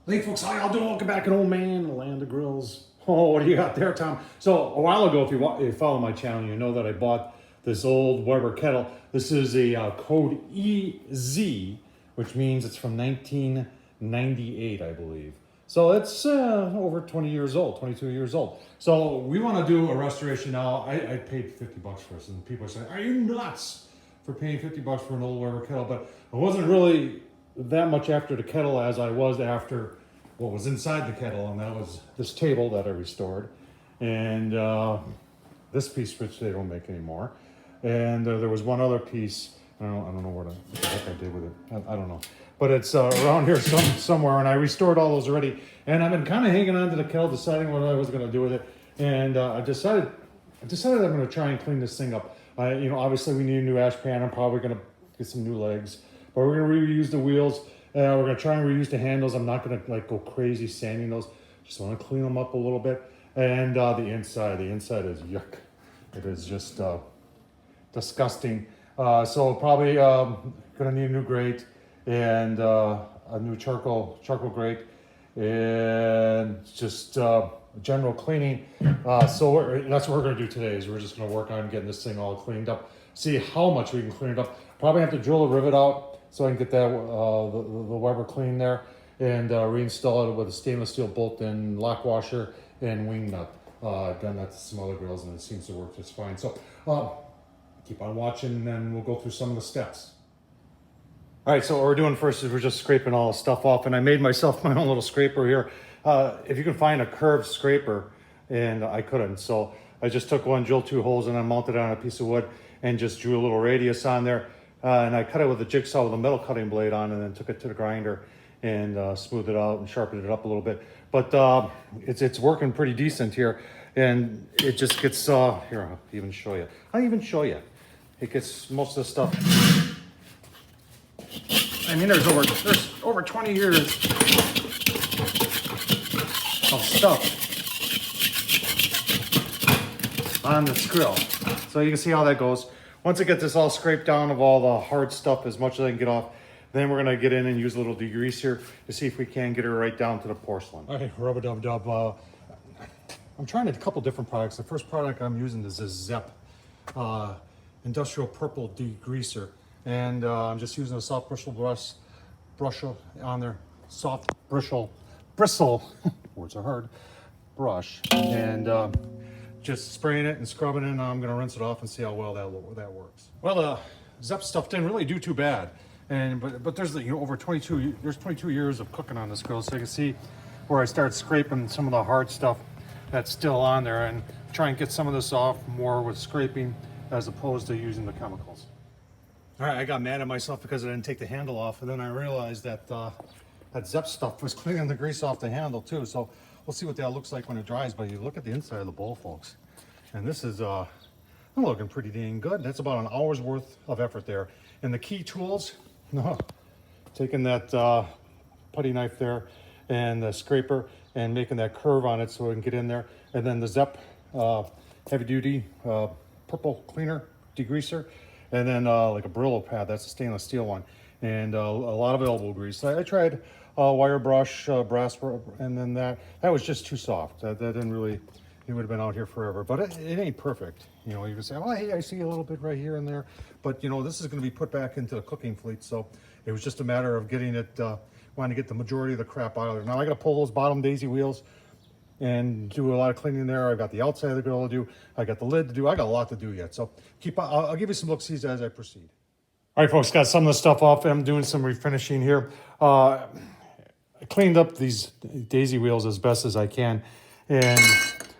Hey folks, how y'all doing? Welcome back, an old man in the land of grills. Oh, what do you got there, Tom? So a while ago, if you follow my channel, you know that I bought this old Weber kettle. This is a code EZ, which means it's from 1998, I believe. So it's over 20 years old, 22 years old. So we want to do a restoration now. I paid 50 bucks for this, and people are saying, "Are you nuts for paying 50 bucks for an old Weber kettle?" But I wasn't really that much after the kettle as I was after what was inside the kettle, and that was this table that I restored, and this piece which they don't make anymore, and there was one other piece. I don't know what the heck I did with it. I don't know, but it's around here somewhere, and I restored all those already. And I've been kind of hanging on to the kettle, deciding what I was going to do with it, and I decided I'm going to try and clean this thing up. Obviously we need a new ash pan. I'm probably going to get some new legs, but we're going to reuse the wheels. We're going to try and reuse the handles. I'm not going to go crazy sanding those. Just want to clean them up a little bit. And the inside is yuck. It is just disgusting. So probably going to need a new grate and a new charcoal grate, and just general cleaning. So that's what we're going to do today. Is we're just going to work on getting this thing all cleaned up. See how much we can clean it up. Probably have to drill a rivet out so I can get that the Weber clean there, and reinstall it with a stainless steel bolt and lock washer and wing nut. I've done that to some other grills and it seems to work just fine. So keep on watching and then we'll go through some of the steps. All right, so what we're doing first is we're just scraping all the stuff off, and I made myself my own little scraper here. If you can find a curved scraper, and I couldn't, so I just took one, drilled 2 holes, and I mounted it on a piece of wood and just drew a little radius on there. And I cut it with a jigsaw with a metal cutting blade on, and then took it to the grinder and smoothed it out and sharpened it up a little bit. But it's working pretty decent here, and it just gets here. I'll even show you. It gets most of the stuff. I mean, there's over 20 years of stuff on this grill, so you can see how that goes. Once I get this all scraped down of all the hard stuff as much as I can get off, then we're gonna get in and use a little degreaser to see if we can get her right down to the porcelain. All right, rub-a-dub-dub. I'm trying a couple different products. The first product I'm using is this Zepp industrial purple degreaser. And I'm just using a soft bristle brush on there. Soft bristle, words are hard, brush. And just spraying it and scrubbing it, and I'm going to rinse it off and see how well that works. Well, the Zepp stuff didn't really do too bad, but there's over 22 years of cooking on this grill, so you can see where I start scraping some of the hard stuff that's still on there, and try and get some of this off more with scraping as opposed to using the chemicals. All right, I got mad at myself because I didn't take the handle off, and then I realized that that Zepp stuff was cleaning the grease off the handle too. So we'll see what that looks like when it dries, but you look at the inside of the bowl, folks. And this is looking pretty dang good. That's about an hour's worth of effort there. And the key tools, taking that putty knife there and the scraper and making that curve on it so we can get in there. And then the Zepp heavy duty purple cleaner, degreaser. And then like a Brillo pad, that's a stainless steel one. And a lot of elbow grease. I tried wire brush, brass, and then that was just too soft. That didn't really, it would have been out here forever, but it ain't perfect. You can say, oh, hey, I see a little bit right here and there, but this is going to be put back into the cooking fleet. So it was just a matter of getting it, wanting to get the majority of the crap out of there. Now I got to pull those bottom daisy wheels and do a lot of cleaning there. I've got the outside of the grill to do. I got the lid to do. I got a lot to do yet. So I'll give you some look-sees as I proceed. All right, folks, got some of the stuff off. I'm doing some refinishing here. I cleaned up these daisy wheels as best as I can. And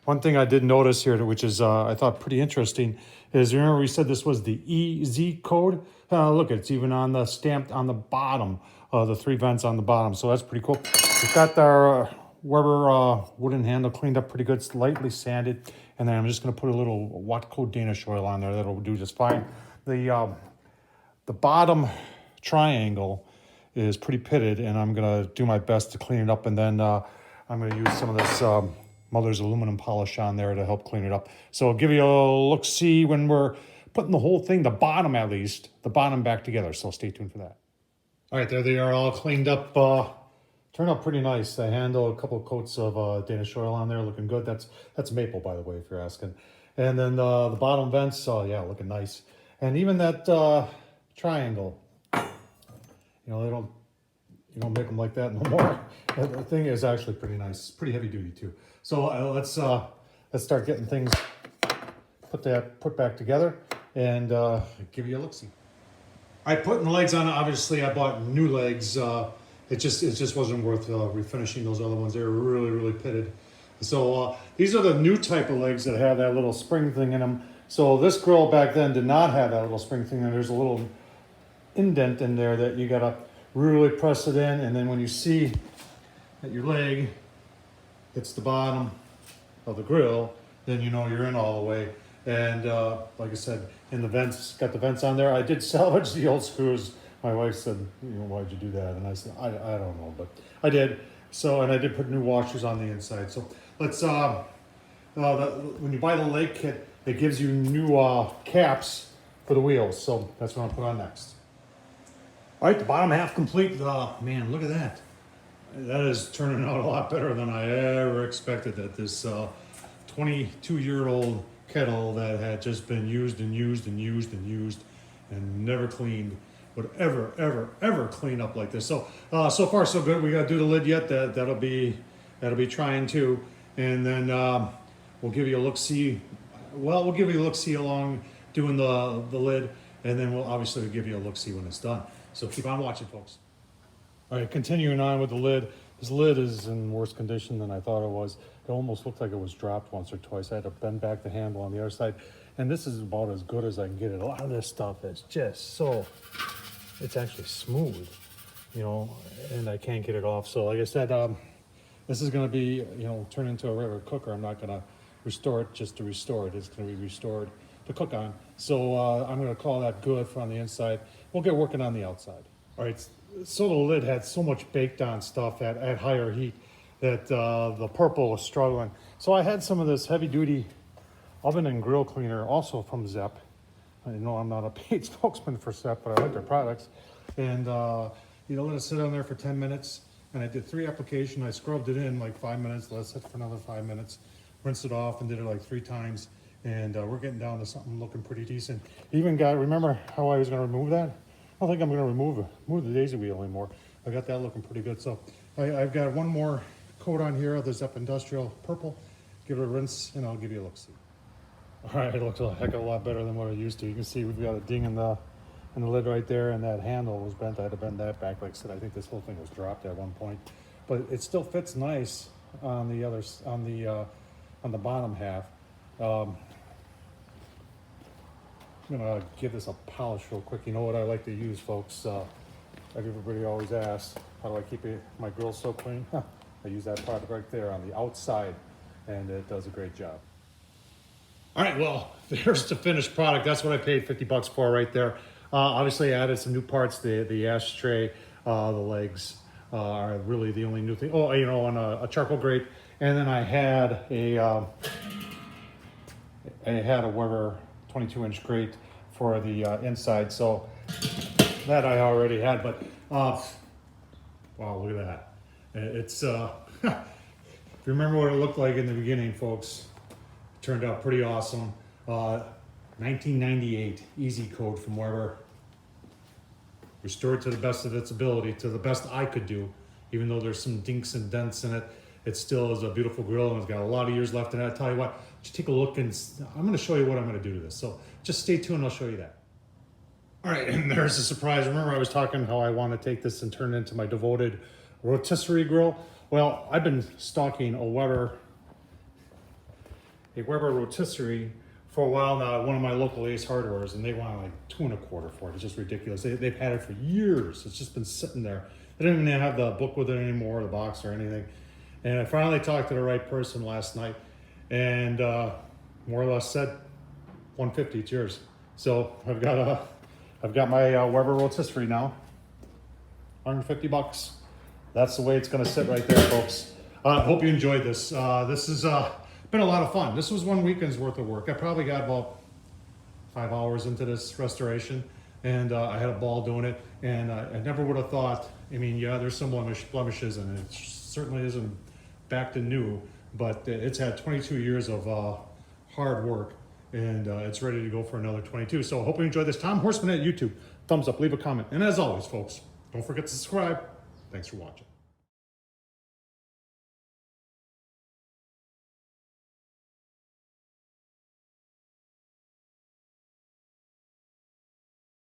one thing I did notice here, which is I thought pretty interesting, is remember we said this was the EZ code? Look, it's even on the stamped on the bottom, the 3 vents on the bottom. So that's pretty cool. We've got our Weber wooden handle cleaned up pretty good, slightly sanded. And then I'm just going to put a little Watco Danish oil on there. That'll do just fine. The bottom triangle is pretty pitted, and I'm going to do my best to clean it up. And then I'm going to use some of this Mother's aluminum polish on there to help clean it up. So I'll give you a look-see when we're putting the whole thing, the bottom at least, the bottom back together. So stay tuned for that. All right, there they are all cleaned up Turned out pretty nice. The handle, a couple of coats of Danish oil on there, looking good. That's maple, by the way, if you're asking. And then the bottom vents, oh yeah, looking nice. And even that triangle, you know, you don't make them like that no more. The thing is actually pretty nice. It's pretty heavy duty too. So let's start getting things put back together and give you a look-see. All right, putting the legs on. Obviously, I bought new legs. It just wasn't worth refinishing those other ones. They were really pitted. So these are the new type of legs that have that little spring thing in them. So this grill back then did not have that little spring thing, and there's a little indent in there that you gotta really press it in, and then when you see that your leg hits the bottom of the grill, then you know you're in all the way. And like I said, in the vents, got the vents on there. I did salvage the old screws. My wife said, you know, why'd you do that? And I said, I don't know, but I did. So, and I did put new washers on the inside. So let's, when you buy the leg kit, it gives you new caps for the wheels. So that's what I'll put on next. All right, the bottom half complete. Man, look at that. That is turning out a lot better than I ever expected. That this 22-year-old kettle that had just been used and never cleaned would ever clean up like this. So so far so good. We got to do the lid yet. That'll be trying too. And then we'll give you a look-see. Well, we'll give you a look-see along doing the lid, and then we'll obviously give you a look-see when it's done. So keep on watching, folks. All right, continuing on with the lid. This lid is in worse condition than I thought it was. It almost looked like it was dropped once or twice. I had to bend back the handle on the other side. And this is about as good as I can get it. A lot of this stuff is just so, it's actually smooth, you know, and I can't get it off. So like I said, this is gonna be, you know, turn into a regular cooker. I'm not gonna restore it just to restore it. It's gonna be restored to cook on. So I'm gonna call that good for on the inside. We'll get working on the outside. All right, so the lid had so much baked on stuff at higher heat that the purple was struggling. So I had some of this heavy duty oven and grill cleaner, also from Zep. I know I'm not a paid spokesman for Zep, but I like their products. And you know, let it sit on there for 10 minutes. And I did 3 applications. I scrubbed it in like 5 minutes, let it sit for another 5 minutes, rinsed it off, and did it like 3 times. And we're getting down to something looking pretty decent. Even got, remember how I was gonna remove that? I don't think I'm gonna remove the daisy wheel anymore. I got that looking pretty good. So I've got one more coat on here of the Zep Industrial Purple. Give it a rinse, and I'll give you a look-see. All right, it looks a heck of a lot better than what it used to. You can see we've got a ding in the lid right there, and that handle was bent. I had to bend that back. Like I said, I think this whole thing was dropped at one point, but it still fits nice on the other on the bottom half. I'm gonna give this a polish real quick. You know what I like to use, folks? Everybody always asks, how do I keep my grill so clean? I use that product right there on the outside, and it does a great job. All right, well, there's the finished product. That's what I paid $50 for right there. Obviously, I added some new parts. The ashtray, the legs are really the only new thing. Oh, you know, on a charcoal grate, and then I had a Weber 22-inch grate for the inside. So that I already had, but wow, look at that. It's if you remember what it looked like in the beginning, folks, it turned out pretty awesome. 1998 easy code from Weber, restored to the best of its ability, to the best I could do. Even though there's some dinks and dents in it, it still is a beautiful grill, and it's got a lot of years left in it. I'll tell you what, just take a look, and I'm going to show you what I'm going to do to this. So just stay tuned, I'll show you that. All right, and there's a surprise. Remember I was talking how I want to take this and turn it into my devoted rotisserie grill? Well, I've been stalking a Weber rotisserie for a while now at one of my local Ace Hardwares, and they want like $2.25 for it. It's just ridiculous. They've had it for years. It's just been sitting there. They don't even have the book with it anymore, the box or anything. And I finally talked to the right person last night, and more or less said, $150, it's yours. So I've got my Weber rotisserie now, $150. That's the way it's gonna sit right there, folks. I hope you enjoyed this. This has been a lot of fun. This was one weekend's worth of work. I probably got about 5 hours into this restoration, and I had a ball doing it, and I never would have thought, I mean, yeah, there's some blemishes, and it certainly isn't back to new, but it's had 22 years of hard work, and it's ready to go for another 22. So I hope you enjoyed this. Tom Horseman at YouTube. Thumbs up, leave a comment, and as always, folks, don't forget to subscribe. Thanks for watching.